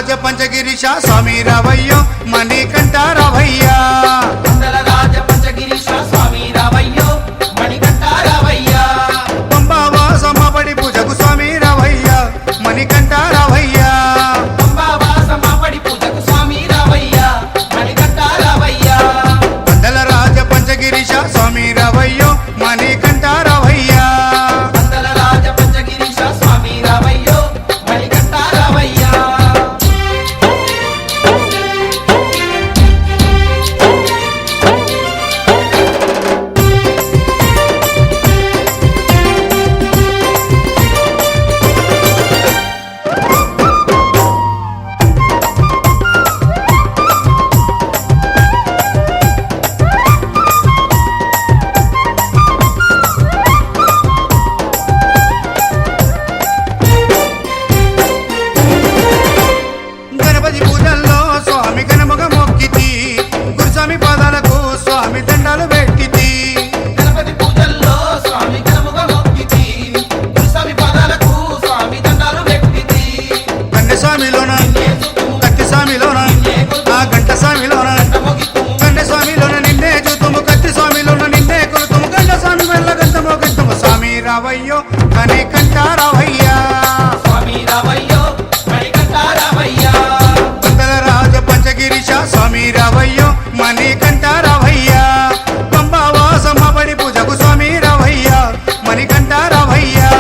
రాజ పంచగిరీశ స్వామి రావయ్యో మణికంఠ రావయ్యా మండల రాజ పంచగిరీశ స్వామి రావయ్యో మణికంఠ రావయ్యా పంబావాసమబడి పూజకు స్వామి రావయ్యా మణికంఠ రావయ్యా పంబావాసమబడి పూజకు స్వామి రావయ్యా మణికంఠ రావయ్యా మండల రాజ పంచగిరీశ స్వామి రావయ్యో మణికంఠ రావయ్యా మండల రాజ పంచగిరీశ స్వామి రావయ్యో మణికంఠ రావయ్యా గణపతి పూజల్లో స్వామి గణముగ మొక్కితి గురుస్వామి పాదాలకు స్వామి దండాలు పెట్టితి గణపతి పూజల్లో స్వామి గణముగా మొక్కితి గురుస్వామి పాదాలకు స్వామి దండాలు పెట్టితి కండ స్వామిలోన కత్తి స్వామిలోన ఆ గంట స్వామిలోన కండ స్వామిలోన నిన్నే చూతుము కత్తి స్వామిలోన నిన్నే కొలుతుము గంట స్వామి వల్ల గంటమో గంటము స్వామి రావయ్యో మణికంఠ రావయ్యా స్వామి రావయ్యో మణికంఠ రావయ్యా మండల రాజ పంచగిరీశ స్వామి రావయ్యో మణికంఠ రావయ్యా పంబావాసమబడి పూజకు స్వామి రావయ్యా మణికంఠ రావయ్యా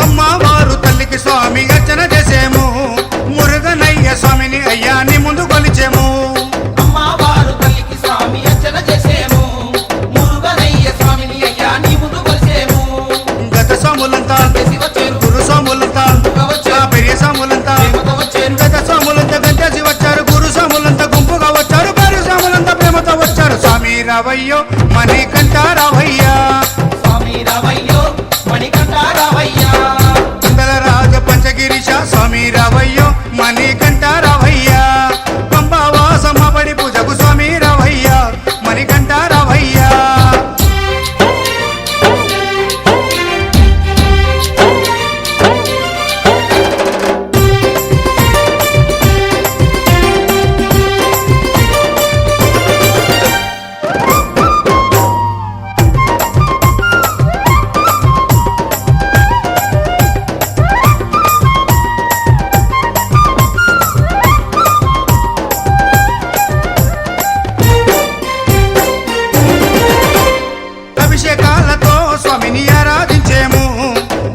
అమ్మవారు తల్లికి స్వామి అర్చన చేసేము మురుగనయ్య స్వామిని అయ్యాని ముందు కొలిచేము అమ్మవారు తల్లికి స్వామి అర్చన చేసేము మురుగనయ్య స్వామిని అయ్యా నీ ముందు కొలిసేము గత స్వాములంతా చేసి వచ్చేరు గురు స్వాములంతా ఆ పెరియ స్వాములంతా ప్రేమతో వచ్చేరు గత స్వాములంతా గంటేసి వచ్చారు గురు స్వాములంతా గుంపుగా వచ్చారు పెరు స్వాములంతా ప్రేమతో వచ్చారు స్వామి రావయ్యో మణికంఠ రావయ్యా స్వామి రావయ్యో మణికంఠ రావయ్యా మండల రాజ పంచగిరీశ స్వామి రావయ్యో మణికంఠ రావయ్యా పంబావాసమబడి పూజకు స్వామి రావయ్యా మణికంఠ రావయ్యా అభిషేకాలతో స్వామిని ఆరాధించేము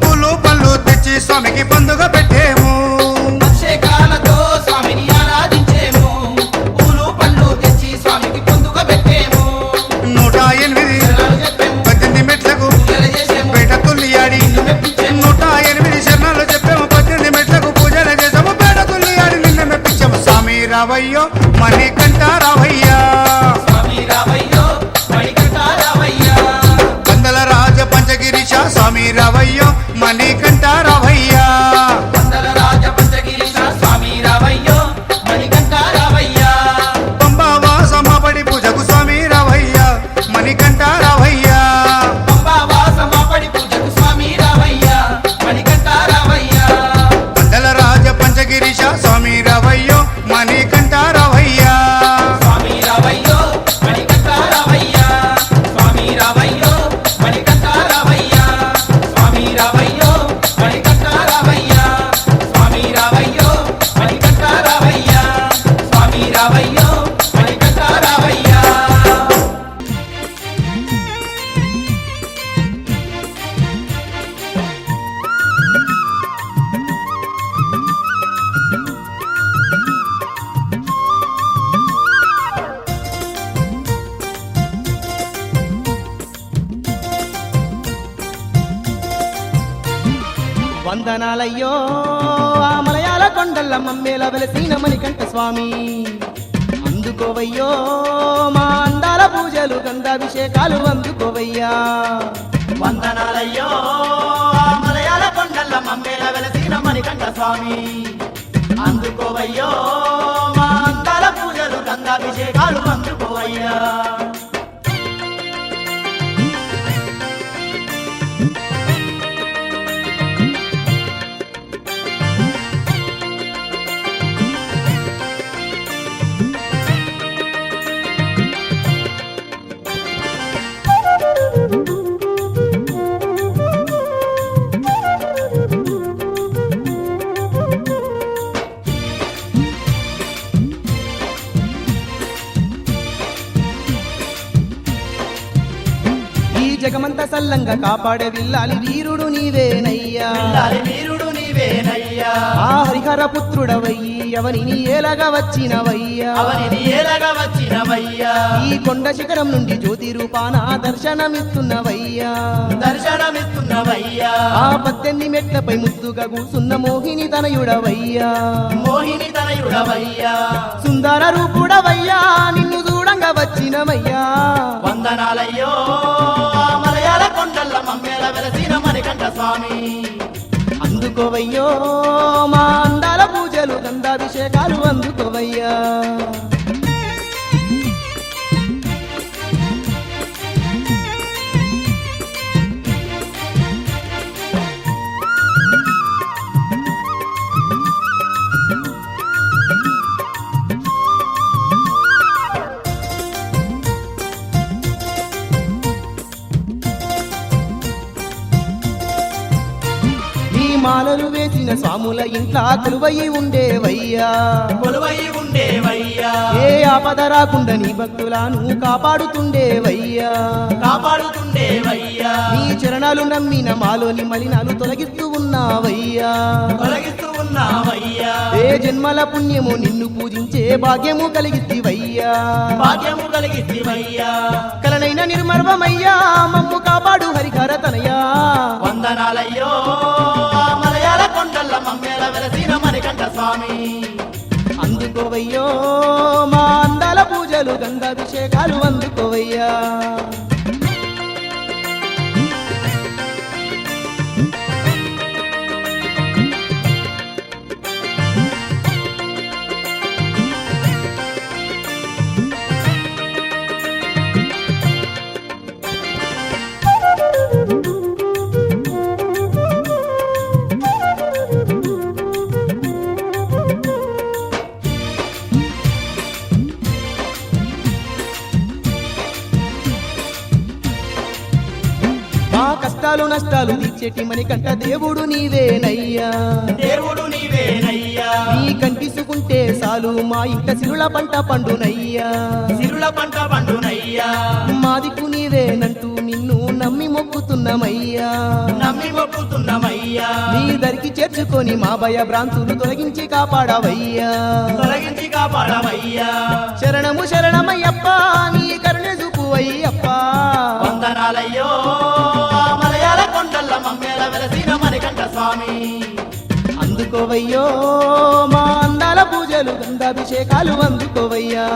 పూలు పళ్ళు తెచ్చి స్వామికి పండుగ పెట్టేము అభిషేకాలతో స్వామిని ఆరాధించేము పూలు పండ్లు తెచ్చి స్వామికి పొందుగా పెట్టేము 108 శరణాలు చెప్పేము 18 మెట్లకు పూజలు చేసేము పేట తుల్లియాడి నిన్ను మెప్పించేము 108 శరణాలు చెప్పాము 18 మెట్లకు పూజలు చేసాము పేట తుల్లియాడి నిన్న మెప్పించాము స్వామి రావయ్యో మణికంఠ రావయ్యా స్వామి రావయ్యో మణికంఠ రావయ్యా మండల రాజ పంచగిరీశ స్వామి రావయ్యో మణికంఠ రావయ్యా మండల రాజ పంచగిరీశ స్వామి రావయ్యో మణికంఠ రావయ్యా పంబావాసమబడి పూజకు స్వామి రావయ్యా మణికంఠ రావయ్యా పంబావాసమబడి పూజకు స్వామి రావయ్యా మణికంఠ రావయ్యా మండల రాజ పంచగిరీశ స్వామి రావయ్యో మణికంఠ రావయ్యా స్వామి రావయ్యో మణికంఠ రావయ్యా స్వామి రావయ్యో మణికంఠ రావయ్యా స్వామి రావయ్యో మణికంఠ రావయ్యా స్వామి రావయ్యో మణికంఠ రావయ్యా స్వామి రావయ్యో మణికంఠ రావయ్యా వందనాలయ్యో ఆ మలయాళ కొండల్ల మమ్మేల వెలసిన మణికంఠ స్వామి అందుకోవయ్యో మా అందాల పూజలు గంధాభిషేకాలు అందుకోవయ్యా వందనాలయ్యో ఆ మలయాళ కొండల మమ్మేల వెలసిన మణికంఠ స్వామి అందుకోవయ్యో మా అందాల పూజలు గంగాభిషేకాలు అందుకోవయ్యా ఈ జగమంత సల్లంగా కాపాడే విల్లాలి వీరుడు నీవేనయ్యా పిల్లాలి వీరుడు నీవేనయ్యా ఆ హరిహర పుత్రుడవయ్యి అవనిని ఏలగా వచ్చినవయ్యా అవనిని ఏలగా వచ్చినవయ్యా ఈ కొండ శిఖరం నుండి జ్యోతి రూపాన దర్శనమిస్తున్నవయ్యా దర్శనమిస్తున్నవయ్యా ఆ 18 మెట్లపై ముద్దుగా కూసున్న మోహిని తనయుడవయ్యా మోహిని తనయుడవయ్యా సుందర రూపుడవయ్యా నిన్ను చూడంగా వచ్చినవయ్యా వందనాలయ్యో ఆ మలయాళ కొండల మమ్మేల వెలసిన మణికంఠ స్వామి అందుకోవయ్యో మా అందాల పూజలు గంధాభిషేకాలు అందుకోవయ్యా ఈ మాలలు వేసిన స్వాముల ఇంట్లా కొలువయి ఉండేవయ్యా కొలువై ఉండేవయ్యా ఏ ఆపద రాకుండా నీ భక్తులను కాపాడుతుండేవయ్యా కాపాడుతుండేవయ్యా నీ చరణాలు నమ్మిన మాలోని మలినాలు తొలగిస్తూ ఉన్నావయ్యా తొలగిస్తూ ఉన్నావయ్యా ఏ జన్మల పుణ్యము నిన్ను పూజించే భాగ్యము కలిగితివయ్యా భాగ్యము కలిగితివయ్యా కలనైన నిర్మర్వమయ్యా మమ్ము కాపాడు హరిహర తనయా వందనాలయ్యో ఆ మలయాళ కొండల మమ్మేల వెలసిన మణికంఠ స్వామి అందుకోవయ్యో మా అందాల పూజలు గంధాభిషేకాలు అందుకోవయ్యా మా కష్టాలు నష్టాలు తీర్చేటి మణికంఠ దేవుడు నీవేనయ్యా దేవుడు నీవేనయ్యా నీ కంటిసుకుంటే చాలు మా ఇంట సిరుల పంట పండునయ్యా సిరుల పంట పండునయ్యా మా దిక్కు నీవేనంటూ నిన్ను నమ్మి మొక్కుతున్నామయ్యా నమ్మి మొక్కుతున్నామయ్యా నీ దరికి చేర్చుకొని మా భయ భ్రాంతులు తొలగించి కాపాడవయ్యా తొలగించి కాపాడవయ్యా శరణము శరణమయ్యప్ప నీ కరుణ చూపువయ్యప్ప వందనాలయ్యో ఆ మలయాళ కొండల మమ్మేల వెలసిన మణికంఠ స్వామి అందుకోవయ్యో మా అందాల పూజలు గంధాభిషేకాలు అందుకోవయ్యా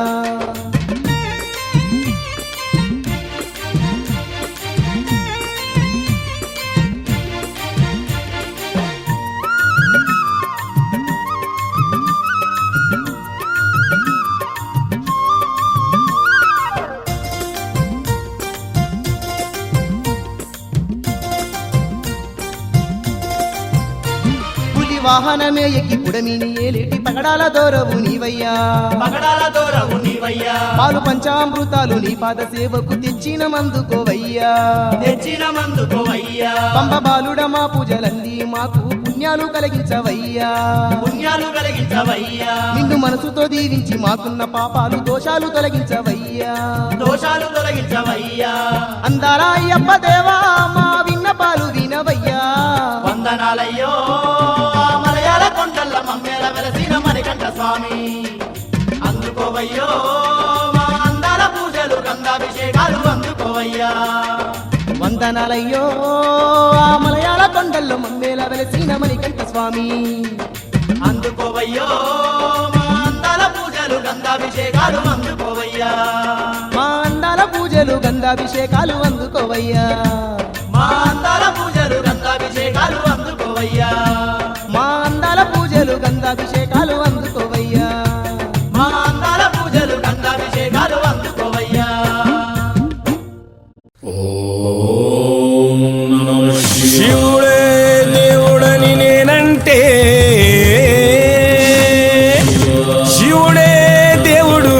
పులి వాహనమే ఎక్కి పుడమిని ఏలేటి పగడాల దోరవు నీవయ్యా పగడాల దూరవు నీవయ్యా పాలు పంచామృతాలు నీ పాద సేవకు తెచ్చిన మందుకోవయ్యా తెచ్చిన మందుకోవయ్యా పంబ బాలుడ మా పూజలంది మాకు పుణ్యాలు కలిగించవయ్యా పుణ్యాలు కలిగించవయ్యా నిన్ను మనసుతో దీవించి మాకున్న పాపాలు దోషాలు తొలగించవయ్యా దోషాలు తొలగించవయ్యా అందాల అయ్యప్ప దేవా మా విన్నపాలు వినవయ్యా వందనాలయ్యో ఆ మలయాళ కొండల మమ్మేల వెలసిన మణికంఠ స్వామి అందుకోవయ్యో మా అందాల పూజలు గంగాభిషేకాలు అందుకోవయ్యా వందనాలయ్యో ఆ మలయాళ కొండల్లో మమ్మేల వెలసిన మణికంఠ స్వామి అందుకోవయ్యో మా అందాల పూజలు పూజలు గంధాభిషేకాలు అందుకోవయ్యా మా అందాల పూజలు గంధాభిషేకాలు అందుకోవయ్యా మా అందాల పూజలు గంధాభిషేకాలు అందుకోవయ్యా మా అందాల పూజలు గంధాభిషేకాలు అందుకోవయ్యా మా అందాల పూజలు గంధాభిషేకాలు అందుకోవయ్యా శివుడే దేవుడని నేనంటే శివుడే దేవుడు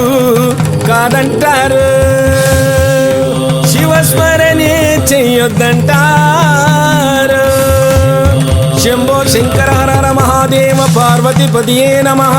కాదంటారు శివస్మరణే చెయ్యొద్దంటారు శంభో శంకర హర హర మహాదేవ పార్వతీపతియే నమః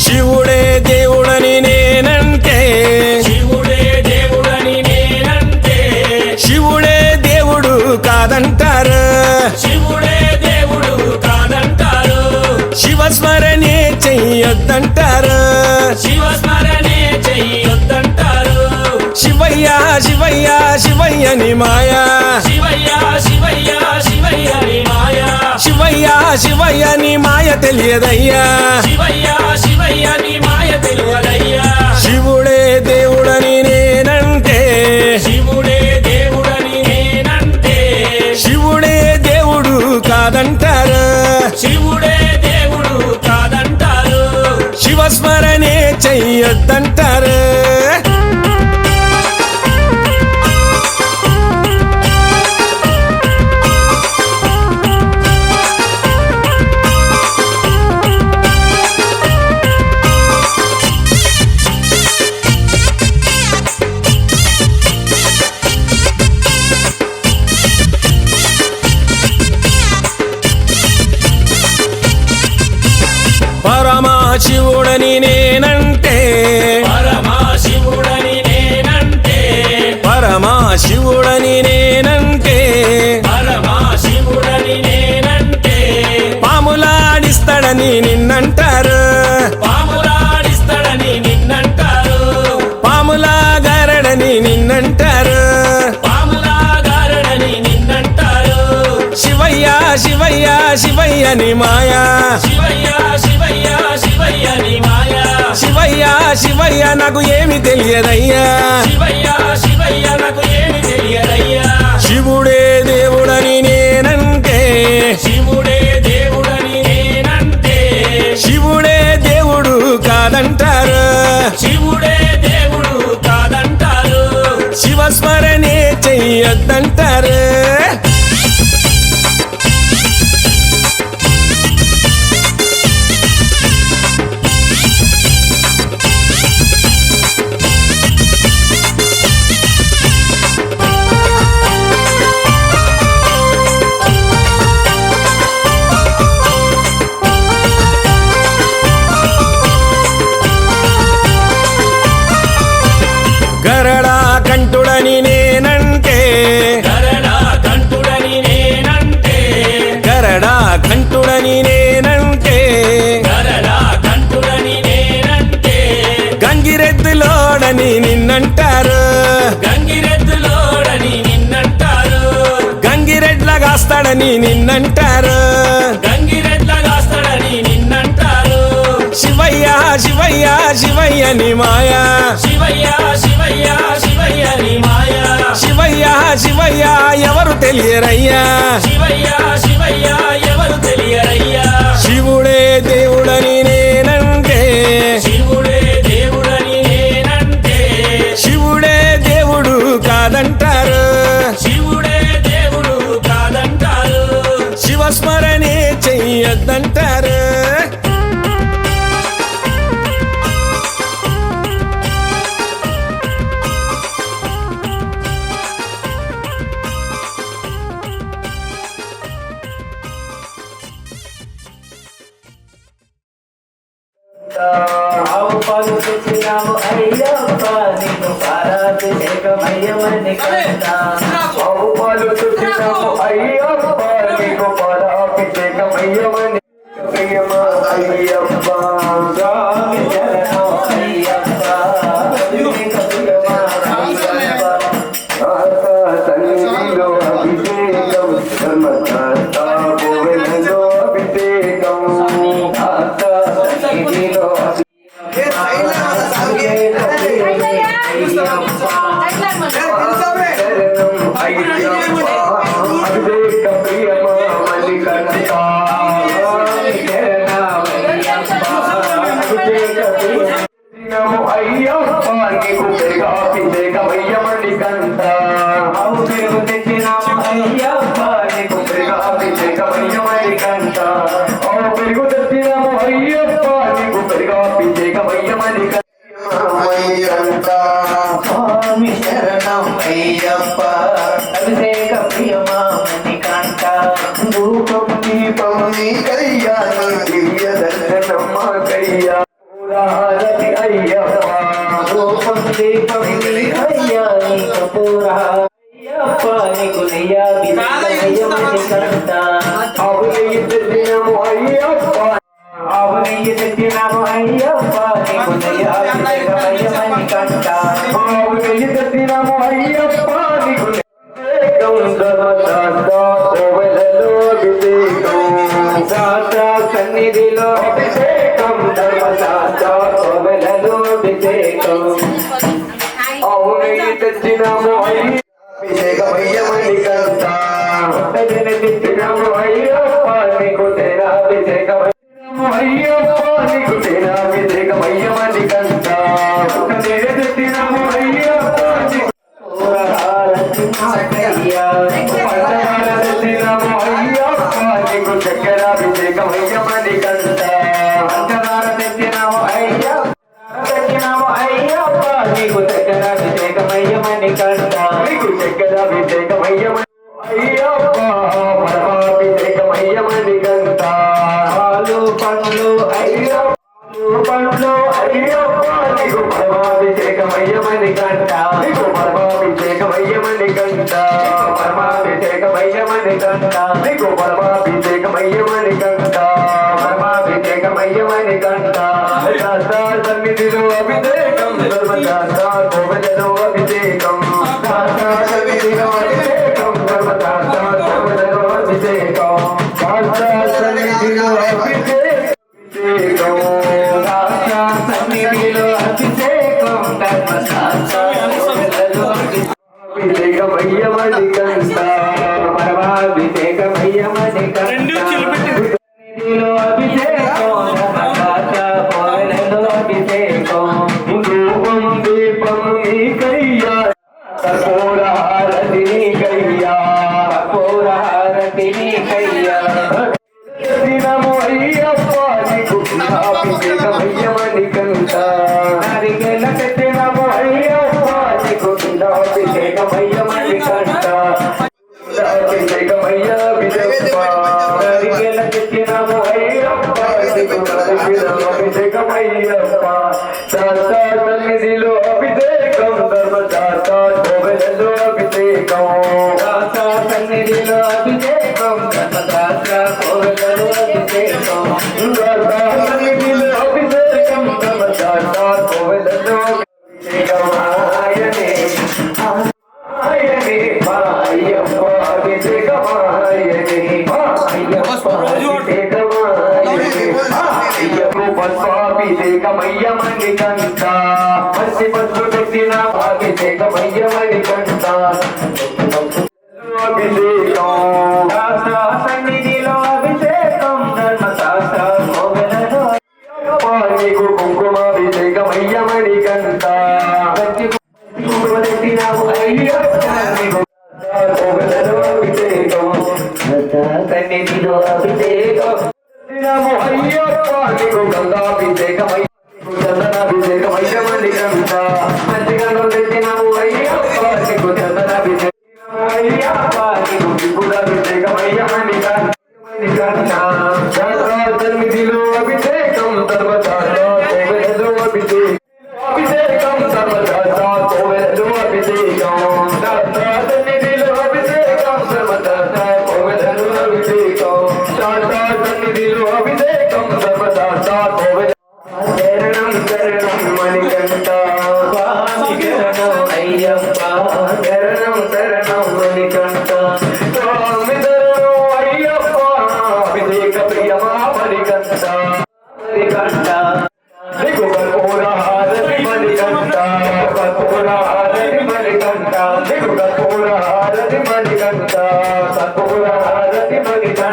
శివుడే దేవుడని నేనంటే శివుడే దేవుడని నేనంటే శివుడే దేవుడు కాదంటారు శివుడే దేవుడు కాదంటారు శివస్మరణే చెయ్యొద్దంటారు శివస్మరణే చెయ్యొద్దంటారు శివయ్య శివయ్య శివయ్యని మాయా శివయ్య శివయ్య శివయ్యని మాయా శివయ్య శివయ్యని మాయ తెలియదయ్యా శివయ్య శివయ్యని మాయ తెలియదయ్యా శివుడే దేవుడని నేనంటే శివుడే దేవుడని నేనంటే శివుడే దేవుడు కాదంటారు శివుడే దేవుడు కాదంటారు శివస్మరణే చెయ్యొద్దంటారు పరమశివుడని నేనంటే పరమశివుడని నేనంటే పరమశివుడని నేనంటే పరమశివుడని నేనంటే పాములాడిస్తాడని నిన్నంటారు పాములాడిస్తాడని నిన్నంటారు పాములాగారడని నిన్నంటారు పాములాగారడని నిన్నంటారు శివయ్య శివయ్య శివయ్యని మాయా శివయ్య శివయ్య శివయ్యని మాయా శివయ్య శివయ్య నాకు ఏమి తెలియదయ్యా శివయ్య శివయ్య నాకు ఏమి తెలియదయ్యా శివుడే దేవుడని నేనంటే శివుడే దేవుడని నేనంటే శివుడే దేవుడు కాదంటారు శివుడే దేవుడు కాదంటారు శివస్మరణే చెయ్యొద్దంటారు గరడా కంఠుడని నేనంటే గరడా కంఠుడని నేనంటే గరడా కంఠుడని నేనంటే గరడా కంఠుడని నేనంటే గంగిరెద్దులోడని నిన్నంటారు గంగిరెద్దులోడని నిన్నంటారు గంగిరెడ్లగాస్తాడని నిన్నంటారు గంగిరెడ్లగాస్తాడని నిన్నంటారు శివయ్య శివయ్య శివయ్యని మాయా శివయ్య శివయ్య శివయ్యని మాయా శివయ్య శివయ్య ఎవరు తెలియరయ్యా శివయ్య శివయ్య ఎవరు తెలియరయ్యా శివుడే దేవుడని నేనంటే శివుడే దేవుడని నేనంటే శివుడే దేవుడు కాదంటారు శివుడే దేవుడు కాదంటారు శివస్మరణే చెయ్యొద్దంటారు ఆవు పాలు తెచ్చినాము అయ్యప్ప నీకు పాలాభిషేకమయ్యమని కంట ఆవు పాలు తెచ్చినాము అయ్యప్ప నీకు పాలాభిషేకమయ్యమని ప్రియమా అయ్యప్ప స్వామి శరణం అయ్యప్ప నీకు ప్రియమా అయ్యప్ప సన్నిధిలో అభిషేకం ధర్మశాస్త్ర కోవెలలో అభిషేకం సన్నిధిలో అభిషేక ప్రియమా మల్లికంఠ అయ్యప్ప నీకు పెరిగాభిషేకమయ్యమని కంట ఆవు పెరుగు తెచ్చినాము అయ్యప్ప నీకు పెరిగాభిషేకమయ్యమని కంట పెరుగు తెచ్చినాము అయ్యప్ప నీకు పెరిగాభిషేకమయ్యమని కంట స్వామి శరణం అయ్యప్ప అభిషేక ప్రియమామని కంట రూపం దీపం నీకయ్యా నీ దివ్య దర్శనం మాకయ్యా పురారతి అయ్యప్ప రూపం దీపం అయ్యా నీ కపూర అయ్యప్ప నీకు నెయ్యాభిషేకమయ్యమని కంట అవునయ్య తెచ్చినాము అయ్యప్ప ఆవు నెయ్యి తెచ్చినాము అయ్యప్ప నీకు నెయ్యాభిషేకమయ్యమని కంట అవునయ్య తెచ్చినాము అయ్యప్ప నీకు కోవెలలో అభిషేకం శాస్త్ర సన్నిధిలో అభిషేకం ధర్మశాస్త్ర కోవెలలో అభిషేకం అవునయ్య తెచ్చినాము అభిషేకమయ్యమని కంట తెచ్చినాము అయ్యప్ప నీకు తేనాభిషేకమయ్యము అయ్యప్ప నీకు తేనాభిషేకమయ్యమని కంట తెచ్చినాము అయ్యప్ప నీకు తెచ్చినాము అయ్యప్ప నీకు చక్కెరాభిషేకమయ్యమని కంట పంచదార తెచ్చినాము అయ్యప్ప నీకు చక్కెరాభిషేకమయ్యమని కంట నీకు చక్కెరాభిషేకమయ్యమని అయ్యప్ప పరమాభిషేకమయ్యమని కంట పాలు పండ్లు అయ్యప్ప పండ్లు అయ్యప్ప నీకు పరమాభిషేకమయ్యమని కంట నీకు పరమాభిషేకమయ్యమని కంట పరమాభిషేకమయ్యమని కంట నీకు పరమాభిషేకమయ్యమని కంట పరమాభిషేకమయ్యమని కంట శాస్త్ర సన్నిధిలో అభిషేకం ధర్మశాస్త్ర కోవెలలో అభిషేకం శాస్త్ర సన్నిధిలో అభిషేకం ధర్మశాస్త్ర కోవెలలో అభిషేకం శాస్త్ర సన్నిధిలో అభిషేకం సన్నిధిలో అభిషేకం ధర్మశాస్త్ర కోవెలలో అభిషేకమయ్యమని కంట పరమాభిషేకమయ్యమని కంట సన్నిధిలో అభిషేకం ధర్మశాస్త్ర కోవెలలో అభిషేకం రూపం దీపం నీకయ్యా కర్పూరహారతి నీకయ్యా కర్పూరహారతి నీకయ్యా తెచ్చినాము అయ్యప్ప నీకు అభిషేకమయ్యమని కంట నారికేళ తెచ్చినాము అయ్యప్ప నీకు అభిషేకమయ్యమని కంట అభిషేకమయ్యప్ప నారికేళ తెచ్చినాము అయ్యప్ప నీకు అభిషేకమయ్యప్ప శాస్త్ర సన్నిధిలో అభిషేకం ధర్మశాస్త్ర కోవెలలో అభిషేకం శాస్త్ర సన్నిధిలో అభిషేకం ధర్మశాస్త్ర కోవెలలో అభిషేకం సన్నిధిలో అభిషేకం ధర్మశాస్త్ర కోవెలలో అభిషేకం ఆయనే ఆయనే మా అయ్యప్ప అభిషేకమాయనే మా అయ్యప్ప అభిషేకమాయనే అయ్యప్ప పద్మాభిషేకమయ్యమని కంట మసి పద్దు పెట్టిన అభిషేకమయ్యమని కంట అభిషేకం శాస్త్ర సన్నిధిలో అభిషేకం ధర్మశాస్త్ర కోవెలలో నీకు కుంకుమాభిషేకమయ్యమని కంట కుంకుమ పెట్టినాము అయ్యప్ప నీకు కోవెలలో అభిషేకం సన్నిధిలో అభిషేకం పెట్టినాము అయ్యప్ప నీకు గంగాభిషేకమయ్య చందనాభిషేకమయ్యమని కంట మంచిగంధం పెట్టినాము అయ్యప్ప నీకు చందనాభిషేకం అయ్యప్ప నీకు విపులాభిషేకమయ్యమని కంట సన్నిధిలో అభిషేకం ధర్మశాస్త్ర కోవెలలో అభిషేకం సర్వదా కోవెలలో అభిషేకం శాస్త్ర సన్నిధిలో అభిషేకం సర్వదా కోవెలలో అభిషేకం శాస్త్ర సన్నిధిలో అభిషేకం సర్వదా కోవెల శరణం శరణం మణికంఠ స్వామి శరణం అయ్యప్ప శరణం శరణం మణికంఠ స్వామి శరణం అయ్యప్ప అభిషేక ప్రియమా మణికంఠ మణికంఠ దిగు కర్పూర హారతి మణికంఠ కర్పూర హారతి మణికంఠ దిగు కర్పూర హారతి మణికంఠ కర్పూర హారతి మణికంఠ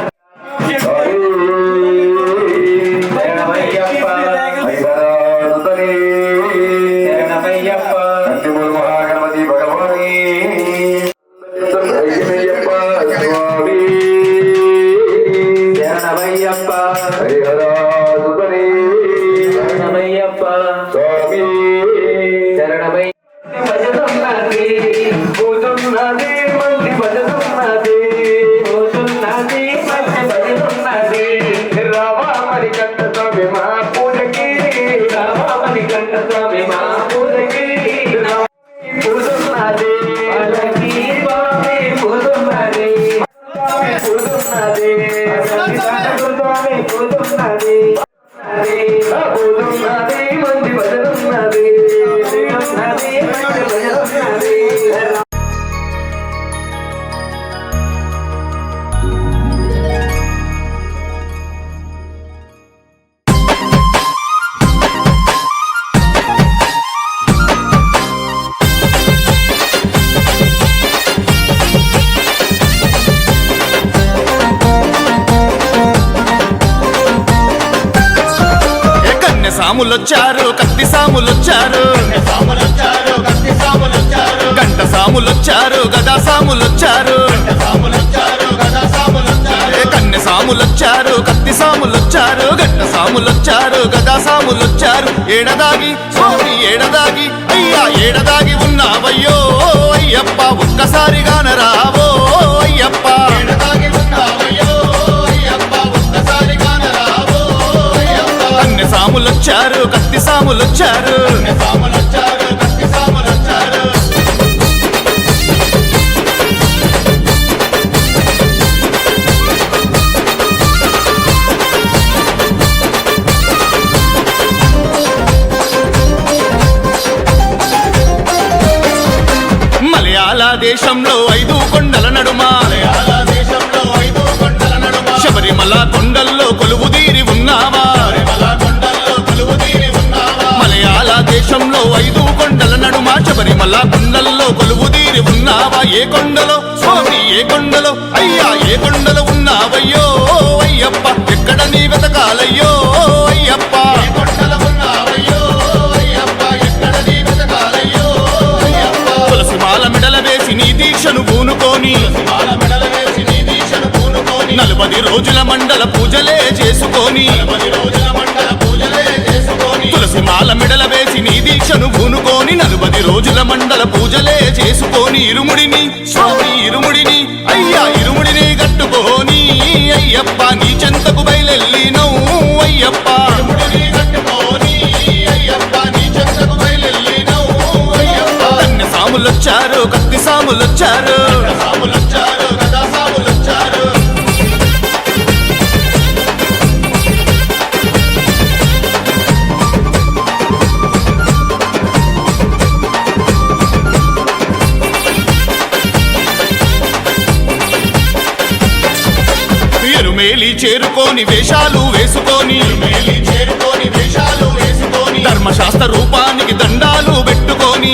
సాములొచ్చారు కత్తి సాములొచ్చారు గంట సాములొచ్చారు గదా సాములొచ్చారు కన్నె సాములొచ్చారు కత్తి సాములొచ్చారు గంట సాములొచ్చారు గదా సాములొచ్చారు ఏడదాగి స్వామి ఏడదాగి అయ్యా ఏడదాగి ఉన్నావయ్యో అయ్యప్ప ఒక్కసారిగాన రావో అయ్యప్ప ఏడదాగి ఉన్నావయ్యో అయ్యప్ప ఒక్కసారిగాన రావో అయ్యప్ప కన్నె సాములొచ్చారు కత్తి సాములొచ్చారు కత్తి సాములొచ్చారు మలయాళ దేశంలో 5 కొండల నడుమ శబరిమల కొండల్లో కొలువుదీరి ఉన్నావా మలయాళ దేశంలో 5 కొండల నడుమ శబరిమల కొండల్లో కొలువుదీరి ఉన్నావా ఏ కొండలో స్వామి ఏ కొండలో అయ్యా ఏ కొండలో ఉన్నావయ్యో అయ్యప్ప ఎక్కడ నీ వెతకాలయ్యో అయ్యప్ప తులసిమాల మెడల వేసి నీ దీక్షను పూనుకొని 40 రోజుల మండల పూజలే చేసుకొని తులసిమాల మెడల వేసి నీ దీక్షను పూనుకొని 40 రోజుల మండల పూజలే చేసుకొని ఇరుముడిని స్వామి ఇరుముడిని అయ్యా ఇరుముడిని కట్టుకొని అయ్యప్ప నీ చెంతకు బయలెల్లినౌ అయ్యప్ప కన్నె సాములొచ్చారు కత్తి సాములొచ్చారు ఎరుమేలి చేరుకొని వేషాలు వేసుకొని ధర్మశాస్త్ర రూపానికి దండాలు పెట్టుకొని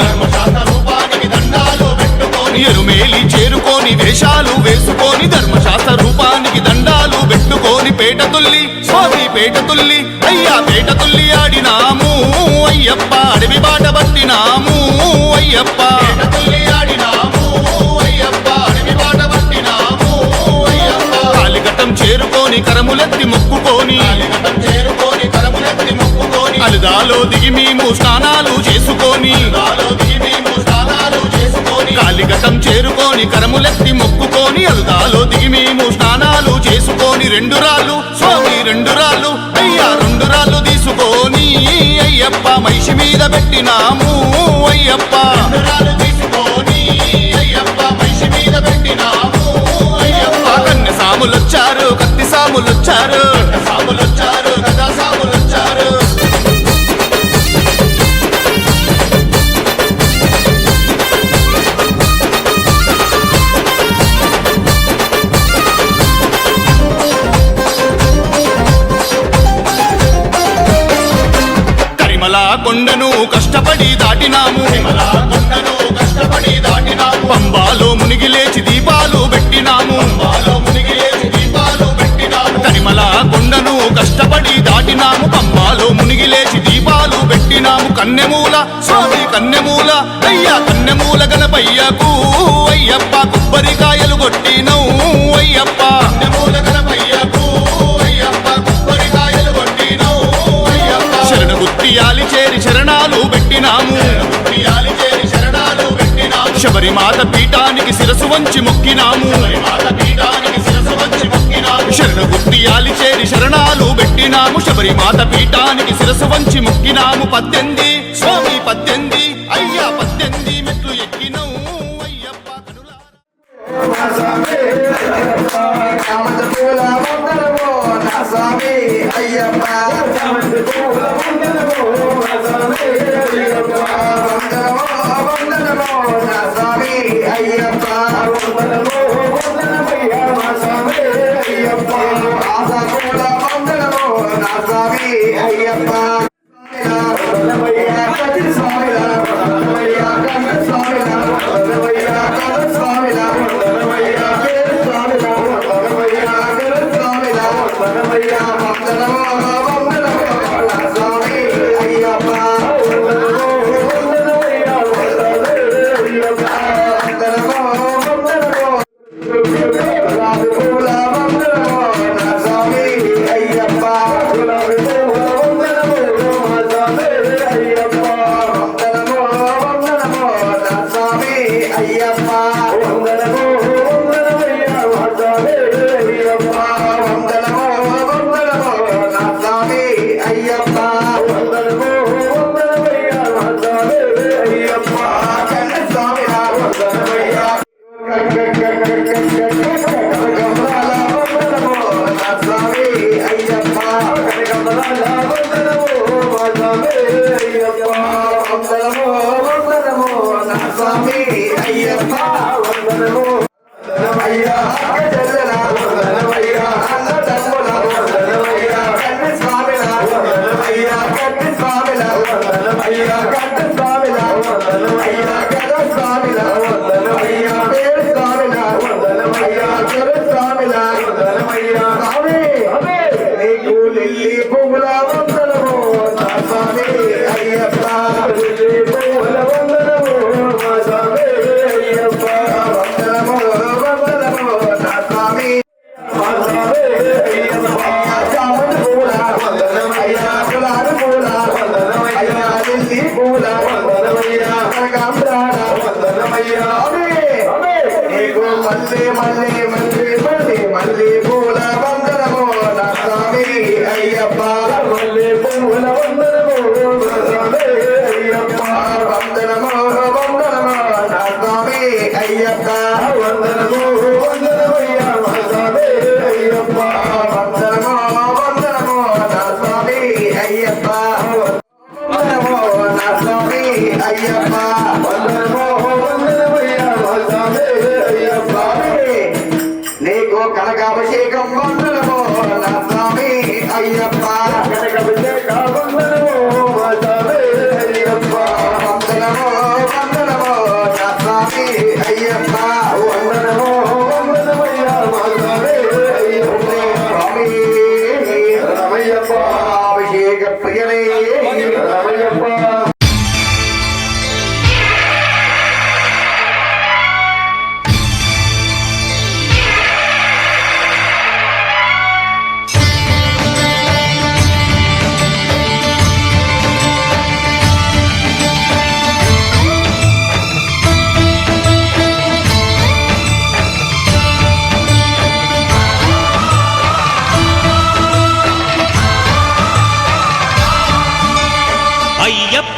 ఎరుమేలి చేరుకొని వేషాలు వేసుకొని ధర్మశాస్త్ర రూపానికి దండాలు పెట్టుకొని పేట తుల్లి స్వామి పేట తుల్లి అయ్యా పేట తుల్లి ఆడినాము అయ్యప్ప అడవి బాట పట్టినాము అయ్యప్ప కాలిఘట్టం చేరుకొని కరములెత్తి మొక్కుకొని అలుదాలో దిగి మేము స్నానాలు చేసుకొని కాలిఘట్టం చేరుకొని కరములెత్తి మొక్కుకొని అలుదాలో దిగి మేము స్నానాలు చేసుకొని 2 రాళ్ళు స్వామి 2 రాళ్ళు అయ్యా 2 రాళ్ళు తీసుకొని అయ్యప్ప అయ్యప్ప మహిషి మీద పెట్టినాము అయ్యప్ప కండరాలు తీసుకొని అయ్యప్ప మహిషి మీద పెట్టినాము అయ్యప్ప కన్నె సాములొచ్చారు కత్తి సాములొచ్చారు సాములొచ్చారు గదా సాములొచ్చారు కొండను కష్టపడి దాటినాము పంబాలో మునిగి లేచి దీపాలు పెట్టినాము కరిమల కొండను కష్టపడి దాటినాము పంబాలో మునిగి లేచి దీపాలు పెట్టినాము కన్నెమూల స్వామి కన్నెమూల అయ్యా కన్నెమూల గణపయ్యకు అయ్యప్ప కొబ్బరికాయలు కొట్టినవు అయ్యప్ప కన్నెమూల గణపయ్యకు అయ్యప్ప కొబ్బరికాయలు కొట్టినవు అయ్యప్ప శరణ గుత్తియాలి చేరి శరణాలు పెట్టినాము శబరిమాత పీఠానికి శిరసు వంచి మొక్కినాము శరణ గుత్తియాలి చేరి శరణాలు పెట్టినాము శబరిమాత పీఠానికి శిరసు వంచి మొక్కినాము 18 స్వామి 18 అయ్యా 18 మెట్లు ఎక్కినవు అయ్యప్ప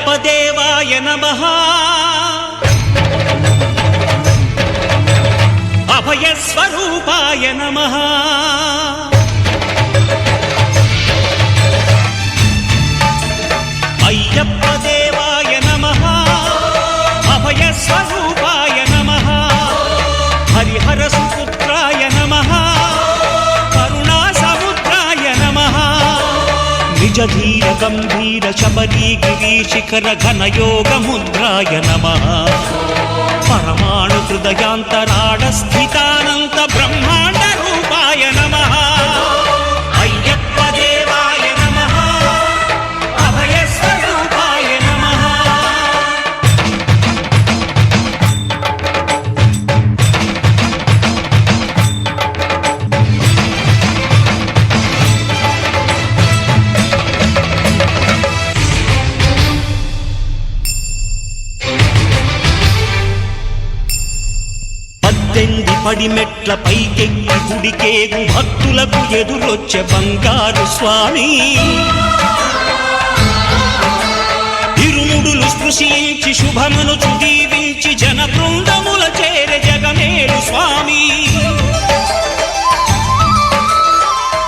అయ్యప్ప దేవాయ నమః అభయ స్వరూపాయ నమః అయ్యప్ప దేవాయ నమః అభయ స్వరూపాయ నమః హరిహర సుపుత్రాయ నమః కరుణా సముద్రాయ నమః నిజ ధీర గంభీర శబరీ గిరి శిఖర ఘన యోగ ముద్రాయ నమః పరమాణు హృదయాంతరాడ స్థితానంత బ్రహ్మాండ రూపాయ నమః అయ్యప్ప దేవాయ నమః అభయ స్వరూపాయ నమః పద్దెంది పడి మెట్ల పైకెక్కి గుడికేగు భక్తులకు ఎదురొచ్చే బంగారు స్వామి ఇరుముడులు స్పృశించి శుభమనుచు దీవించి జన బృందముల చేరే జగమేలు స్వామి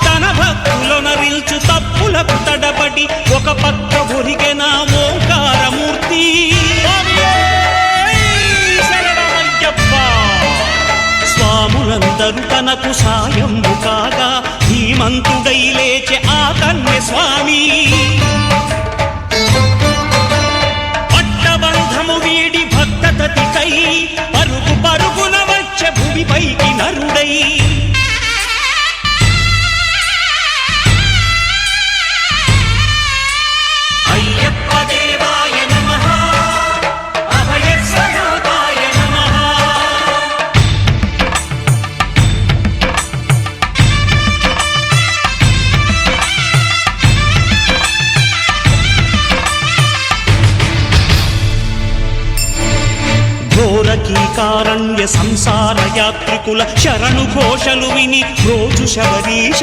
తన భక్తులొనరిల్చు తప్పులకు తడబడి ఒక పక్క ఒరిగెన ఓంకారమూర్తి స్వాములందరూ తనకు సాయము కాగా ధీమంతుడై లేచే ఆ కన్య స్వామి పట్టబంధము వీడి భక్తతతికై పరుగు పరుగున వచ్చే భూమిపైకి నరుడై అయ్యప్ప దేవాయ నమః అభయ స్వరూపాయ నమః ఘోరకీకారణ్య సంసార యాత్రికుల శరణు ఘోషలు విని రోజు శబరీష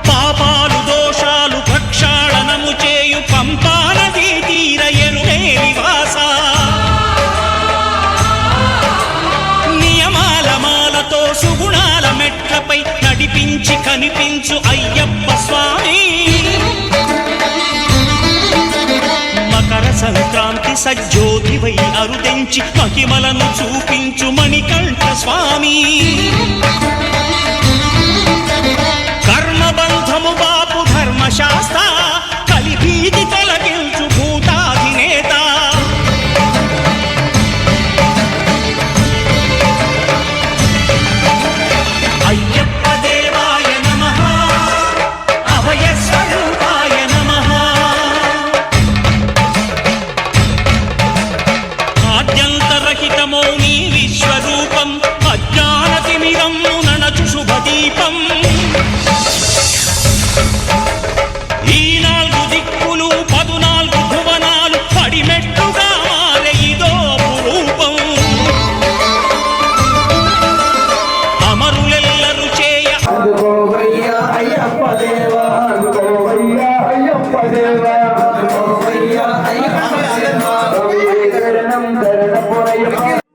పాపాలు దోషాలు ప్రక్షాళనము చేయు పంపా నదీ తీరయను నివాస నియమాల మాలతో సుగుణాల మెట్లపై నడిపించి కనిపించు అయ్యప్ప స్వామి మకర సంక్రాంతి సజ్జోతివై అరుదెంచి మహిమలను చూపించు మణికంఠ స్వామి కర్మబంధము బాపు ధర్మశాస్త్ర కలిభీతి తొలగించు భూతాధినేత అయ్యప్ప దేవాయ నమః అభయ స్వరూపాయ నమః ఆద్యంతరహితమో నీ విశ్వరూపం అజ్ఞానతిమిరం నణచు శుభదీపం ఈ 4 దిక్కులు 14 భువనాలు పడిమెట్టుగా మారే ఇదో రూపం అమరులెల్లరు చేయ అందుకోవయ్యా అయ్యప్ప దేవా అందుకోవయ్యా అయ్యప్ప దేవా అందుకోవయ్యా అయ్యప్ప దేవా శరణం శరణపురయ్యప్ప శరణం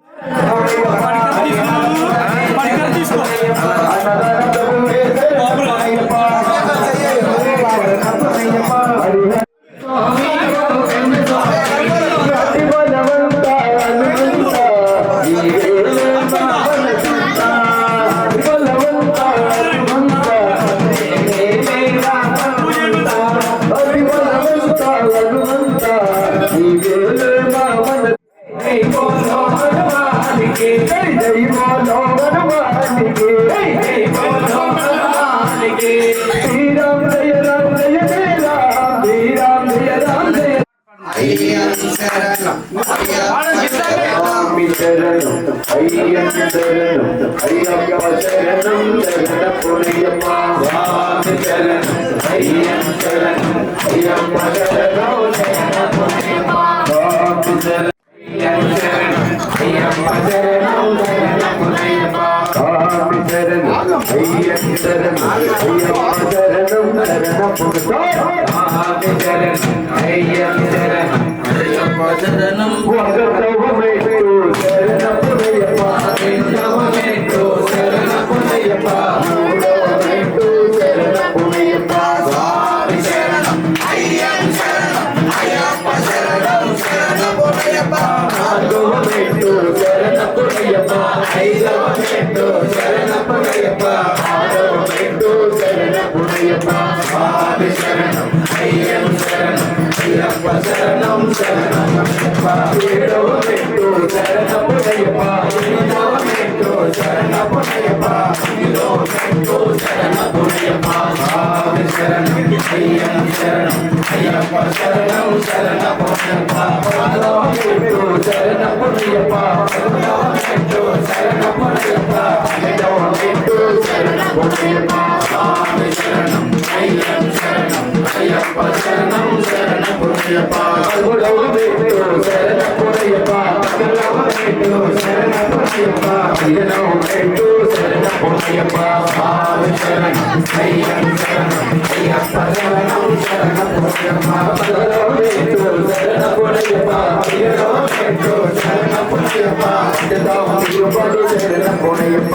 స్వామి శరణం అయ్యప్ప శరణం అయ్యప్ప శరణం వంగతవమేటు శరణమయ్యప్ప వెంకటవమేటు శరణమయ్యప్ప మూడవమేటు శరణమయ్యప్ప స్వామి శరణం అయ్యప్ప శరణం అయ్యప్ప శరణం శరణమయ్యప్ప నాలుగవమేటు శరణమయ్యప్ప ఐదవమేటు శరణమయ్యప్ప ఆరవమేటు శరణమయ్యప్ప స్వామి శరణం అయ్యప్ప శరణం అయ్యప్ప శరణం శరణమయ్యప్ప ఏడవమేటు శరణమయ్యప్ప ఎనిమిదవమేటు శరణమయ్యప్ప తొమ్మిదవమేటు శరణమయ్యప్ప స్వామి శరణం అయ్యప్ప శరణం అయ్యప్ప శరణం శరణమయ్యప్ప పదవమేటు శరణమయ్యప్ప పదవమేటు శరణమయ్యప్ప పన్నెండవమేటు శరణమయ్యప్ప స్వామి శరణం అయ్యప్ప శరణం అయ్యప్ప శరణం శరణమయ్యప్ప పదమూడవమేటు శరణమయ్యప్ప పదమూడవమేటు శరణమయ్యప్ప పదిహేనవమేటు శరణమయ్యప్ప స్వామి శరణం అయ్యప్ప శరణం అయ్యప్ప శరణం శరణమయ్యప్ప పదహారవమేటు శరణమయ్యప్ప పదిహేడవమేటు శరణమయ్యప్ప పద్దెనిమిదవమేటు శరణమయ్యప్ప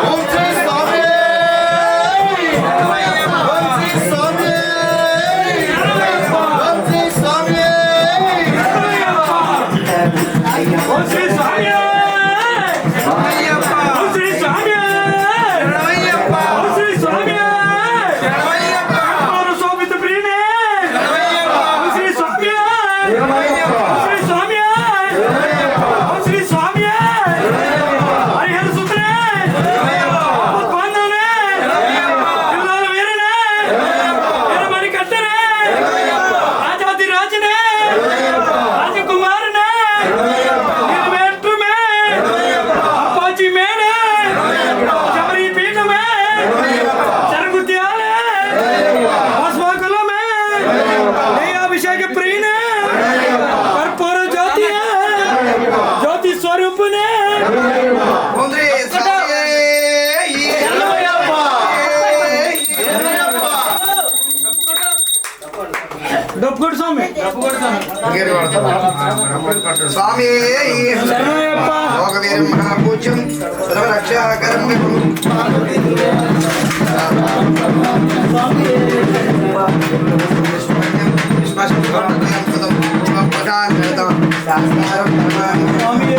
ఓం శ్రీ స్వామి ఓం శ్రీ స్వామి ఓం శ్రీ స్వామి ఓం శ్రీ స్వామి అయ్యప్ప ఓం శ్రీ స్వామి అయ్యప్ప ఓం శ్రీ స్వామి అయ్యప్ప ఆరు సోమిత ప్రియనే ఓం శ్రీ స్వామి అయ్యప్ప ఓం శ్రీ స్వామి ఓం శ్రీ స్వామి హరిహర సుత్రే ఉత్పన్ననే పిల్లల వీరనే వీరమణి కట్టనే రాజాది రాజనే రాజకుమారనే నిర్వేట్రుమే అప్పాజీ మేడే శబరి పీఠమే జరుగుత్యాలే భస్మాకులమే దయాభిషేక ప్రియనే కర్పూర జ్యోతి జ్యోతి స్వరూపునే ఓం శ్రీ స్వామి డబ్బుడు స్వామి స్వామి శరణయ్యప్ప లోకవీరం మహాపూజ్యం సర్వరక్షాకరం స్వామి శరణయ్యప్ప స్వామి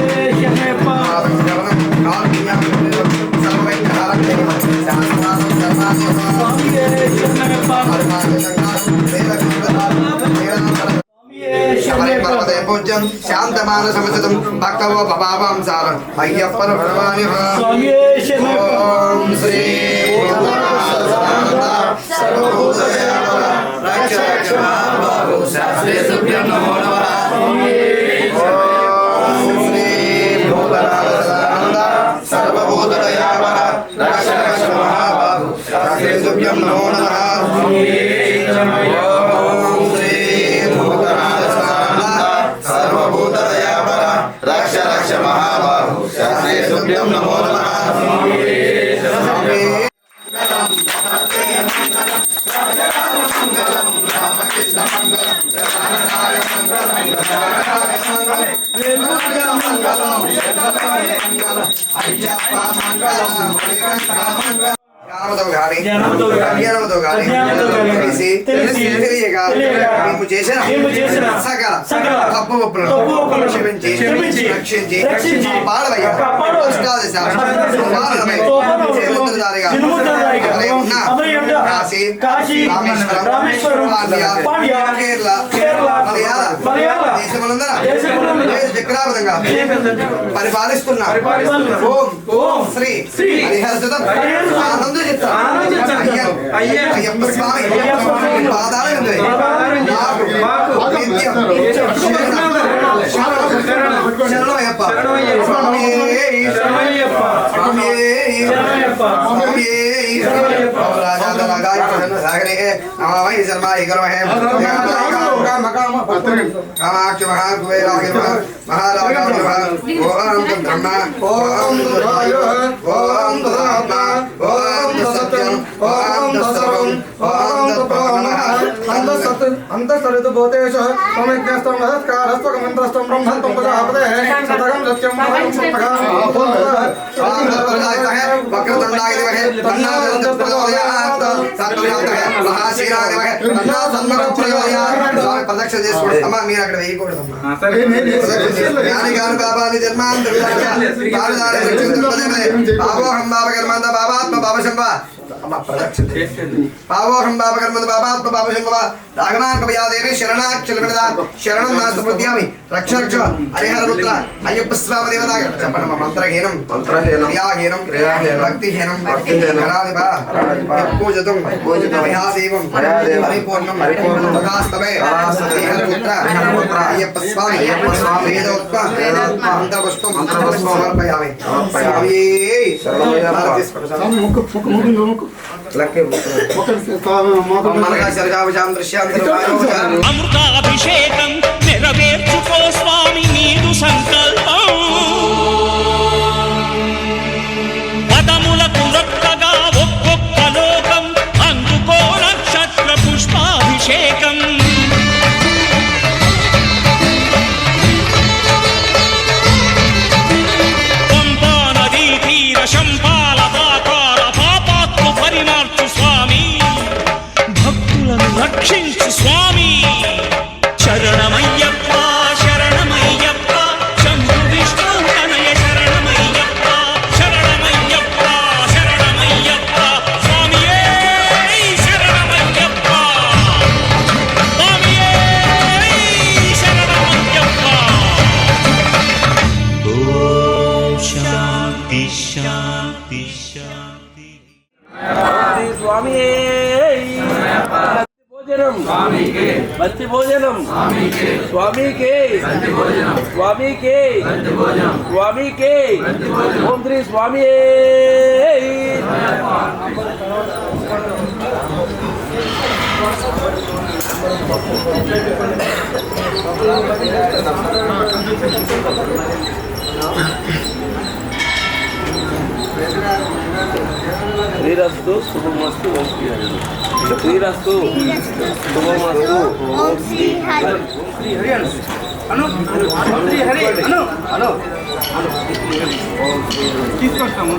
శరణయ్యప్ప పూజ్యం శాంతమానసమసితం భక్తవో భవాం సారం అయ్యప్పన భగవాని స్వామి శరణయ్యప్ప ఓం శ్రీ శాస్త్రీ సుభ్యం నమో నమః ఓం శ్రీ భూతనాథ సర్వభూతదయావర రక్ష రక్ష మహాబాహు శాస్త్రీ సుభ్యం నమో నమః ఓం శ్రీ భూతనాథ సర్వభూతదయావర రక్ష రక్ష మహాబాహు శాస్త్రీ సుభ్యం నమో నమః జ్ఞానముతో గాని, అజ్ఞానముతో గాని, తెలిసి, తెలియక మేము చేసిన సకల తప్పు ఒప్పులను క్షమించి రక్షించి పాడవయ్య అష్టాదశ సోమానమై చేముద్రధారిగా అమరై ఉన్న కాశీ రామేశ్వరం పాండ్య కేరళ మలయాళ దేశములందర చక్రావతంగా పరిపాలిస్తున్న ఓం శ్రీ హరిహరసుతం ఆనంద అయ్యప్ప స్వామి పాదాల శరణమయ్యప్ప శరణమయ్యప్ప. స్వామియే శరణమయ్యప్ప. స్వామియే శరణమయ్యప్ప. స్వామియే శరణమయ్యప్ప. రాజాదరాగాయ సాగరే నమః శర్మాయ గరమహే కామాక్షి మహాకుబేరాయ మహారాజాయ ఓం బ్రహ్మ ఓం దుర్గాయ ఓం దురాత్మ ఓం సత్యం ఓం సర్వం ఓం అంతఃసరితు సౌమ్యస్తం మహత్కారస్త్వం మంత్రస్తం బ్రహ్మత్వం ప్రజాపతే సతగం సత్యం వక్రతుండాయ విమహే తన్నాదంత ప్రచోదయాత్ సత్వయాతః మహాశీలాయ విమహే తన్నాసన్మః ప్రచోదయాత్ స్వామి ప్రదక్షిణ చేసుకోండి అమ్మా మీరు అక్కడ వేయకూడదమ్మా జ్ఞానిగాను బాబాని జన్మాంత బాబోహం బాబకర్మంద బాబాత్మ బాబశంభ అమ్మ ప్రదక్షిణ బాబోహం బాబకర్మంద బాబాత్మ బాబశంభ రాగనాకమయాదేవి శరణాక్షరమిదా శరణం నాస్తు ప్రత్యామి రక్ష రక్ష హరిహర రుద్ర అయ్యప్ప స్వామి దేవతాయ చెప్పండి మంత్రహీనం క్రియాహీనం భక్తిహీనం గణాధిప పూజితం మయాదేవం పరిపూర్ణం తదాస్తమే హరిహర రుద్ర అయ్యప్ప స్వామి వేదోత్మ మంత్రపుష్పం సమర్పయామి స్వామియే మనగా శరజావజాం దృశ్యాంతరం అమృతాభిషేకం నెరవేర్చుకో స్వామి నీదు సంకల్పం పదములకు రొక్కగా ఒక్కొక్క లోకం అందుకో నక్షత్ర పుష్పాభిషేకం పంపా నదీ తీర శంపాల దాకార పాపాత్మ పరిమార్చు స్వామి భక్తులను రక్షించు స్వామి శరణమయ్యప్ప శరణమయ్యప్ప శంభు విష్ణు తనయ శరణమయ్యప్ప శరణమయ్యప్ప శరణమయ్యప్ప స్వామియే శరణమయ్యప్ప స్వామియే శరణమయ్యప్ప ఓం శాంతి శాంతి శాంతి బంతి భోజనం స్వామికి స్వామికి ఓం శ్రీ స్వామి శ్రీరస్తు శుభమస్తు శ్రీరస్తు శుభమస్తు ఓం శ్రీ హరి అను శ్రీ హరి అను తీసుకొస్తాము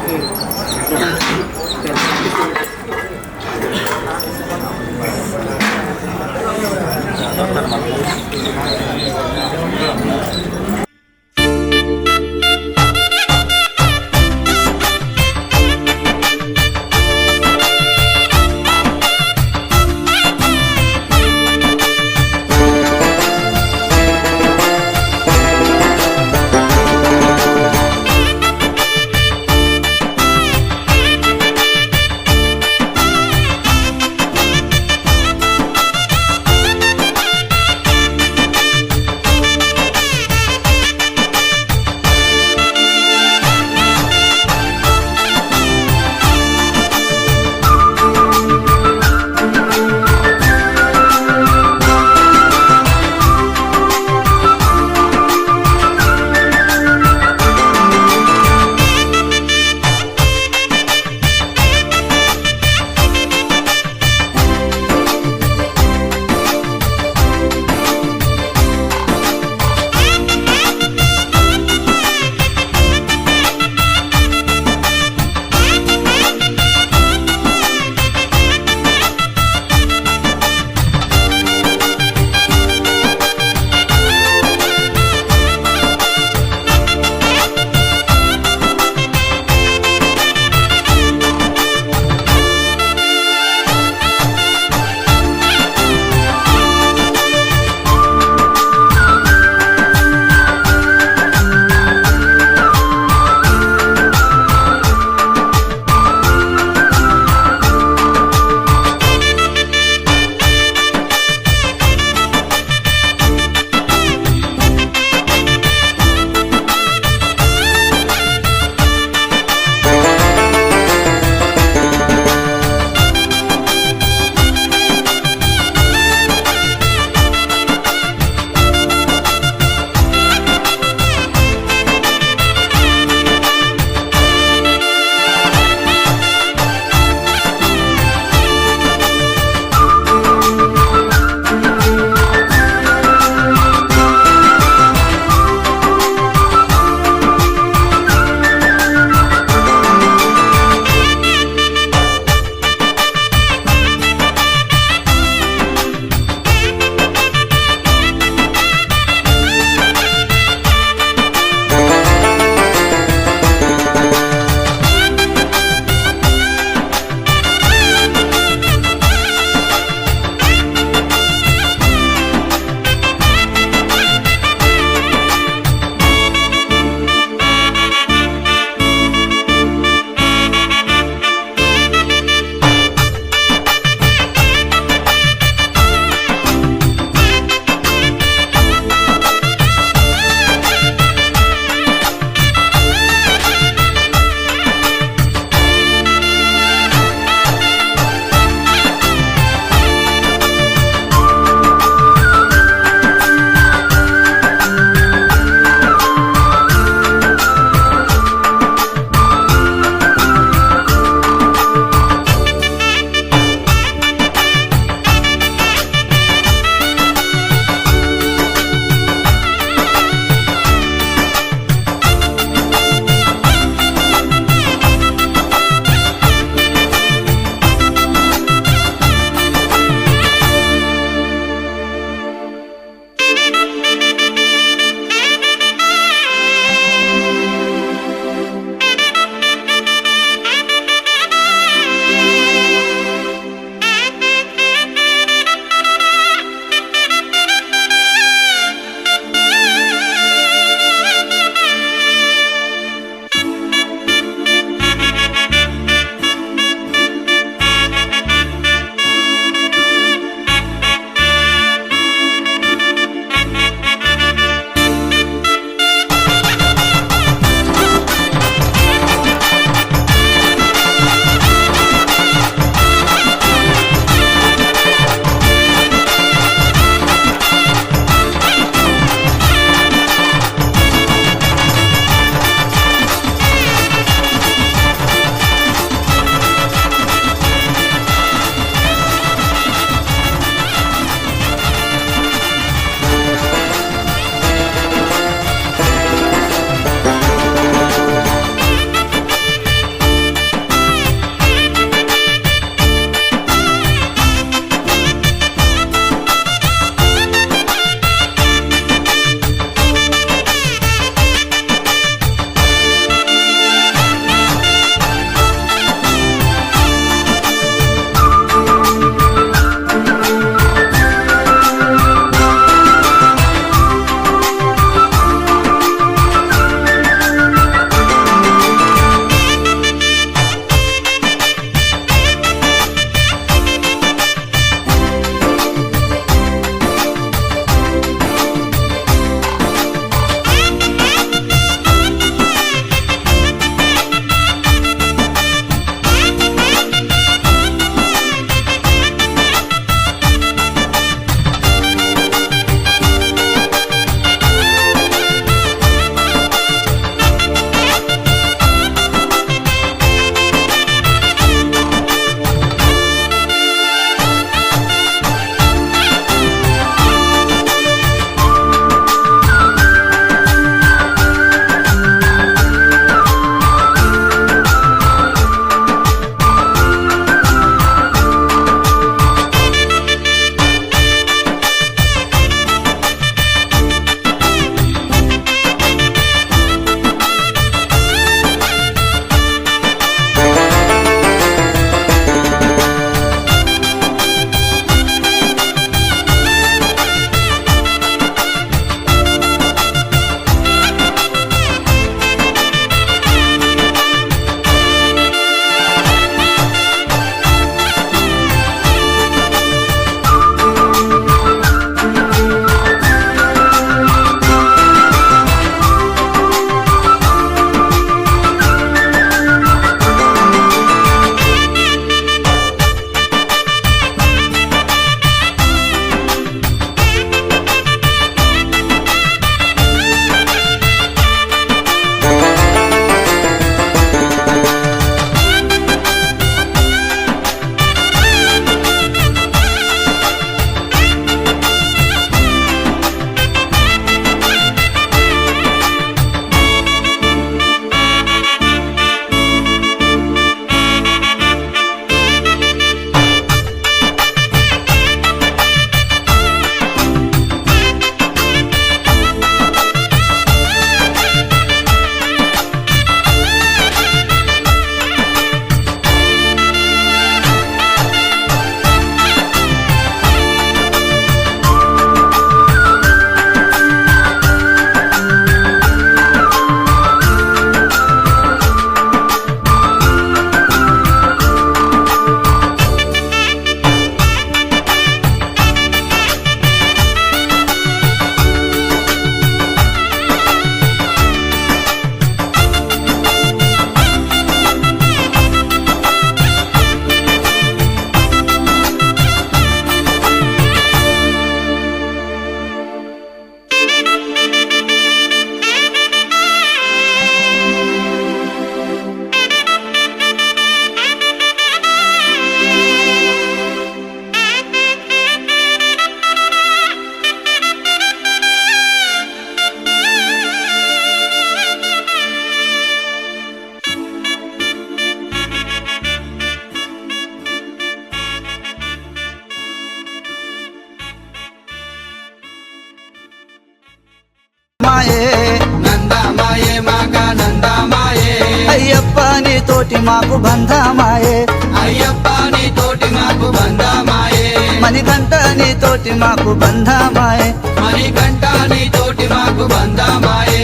తోటి మాకు బంధమాయే అయ్యప్ప నీ తోటి మాకు బంధమాయే మణికంఠ నీ తోటి మాకు బంధమాయే మణికంఠ నీ తోటి మాకు బంధమాయే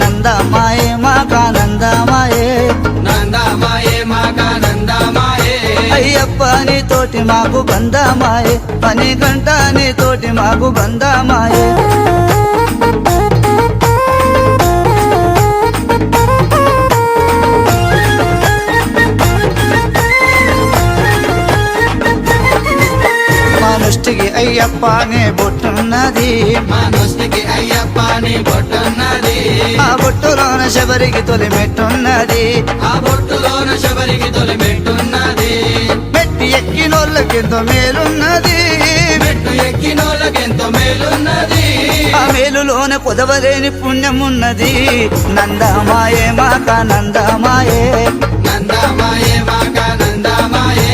నందమాయే మాకానందమాయే నందమాయే మాకానందమాయే అయ్యప్ప నీ తోటి మాకు బంధమాయే మణికంఠ నీ తోటి మాకు బంధమాయే మనుష్టికి అయ్యప్ప నే బొట్టున్నది మా నొస్తికి అయ్యప్ప నీ బొట్టున్నది ఆ బొట్టులోన శబరికి తొలి మెట్టున్నది ఆ బొట్టులోన శబరికి తొలి మెట్టున్నది మెట్టి ఎక్కినోళ్ళకెంతో మేలున్నది మెట్టు ఎక్కినోళ్ళకెంతో మేలున్నది ఆ మేలులోన కొదవలేని పుణ్యమున్నది నందమాయే మాకానందమాయే నందమాయే మాకానందమాయే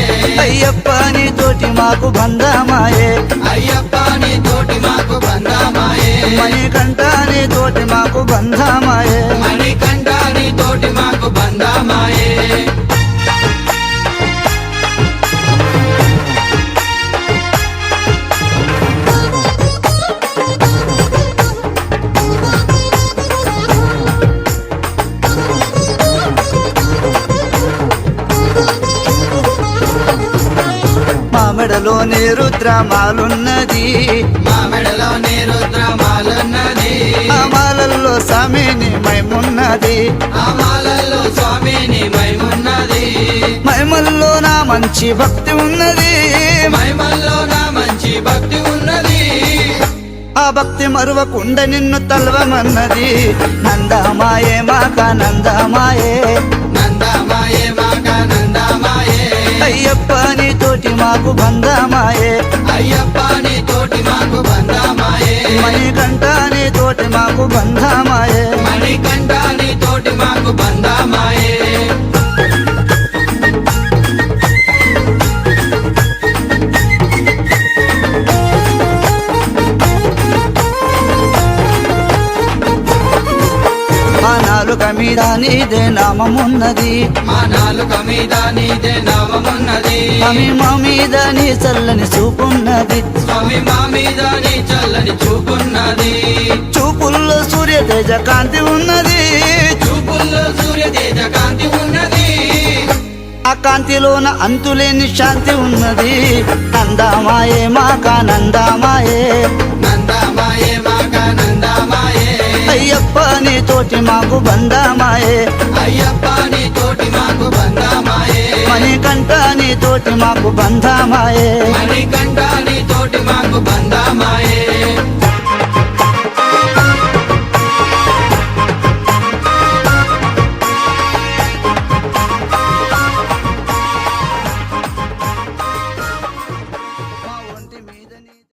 అయ్యప్ప నీ తోటి మాకు బంధమాయే అయ్యప్ప నీ తోటి మాకు బంధమాయే మణికంఠ నీ తోటి మాకు బంధమాయే మణికంఠ నీ తోటి మాకు బంధమాయే మా మెడలోనే రుద్రమాలున్నది మా మెడలోనే రుద్రమాలున్నది ఆ మాలల్లో సామిని మైమున్నది ఆ మాలల్లో స్వామిని మైమున్నది మైమల్లో నా మంచి భక్తి ఉన్నది మైమల్లో నా మంచి భక్తి ఉన్నది ఆ భక్తి మరువకుండ నిన్ను తల్వమన్నది నందమాయే మాకానందమాయే నందమాయే మాకానందమాయే అయ్యప్ప నీ తోటి మాకు బంధమాయే అయ్యప్ప నీ తోటి మాకు బంధమాయే మణికంఠ నీ తోటి మాకు బంధమాయే మణికంఠ నీ తోటి మాకు బంధమాయే మా నాలుక మీద నీదే నామమున్నది మా నాలుక మీద నీదే నామమున్నది స్వామి మా మీద నీ చల్లని చూపున్నది స్వామి మా మీద నీ చల్లని చూపున్నది చూపుల్లో సూర్య తేజ కాంతి ఉన్నది చూపుల్లో సూర్య తేజ కాంతి ఉన్నది ఆ కాంతిలోన అంతులేని శాంతి ఉన్నది నందమాయే మాకానందమాయే నందమాయే మాకానందమాయే అయ్యప్ప నీ తోటి మాకు బంధమాయే అయ్యప్ప నీ తోటి మాకు బంధమాయే మణికంఠ నీ తోటి మాకు బంధమాయే మణికంఠ నీ తోటి మాకు బంధమాయే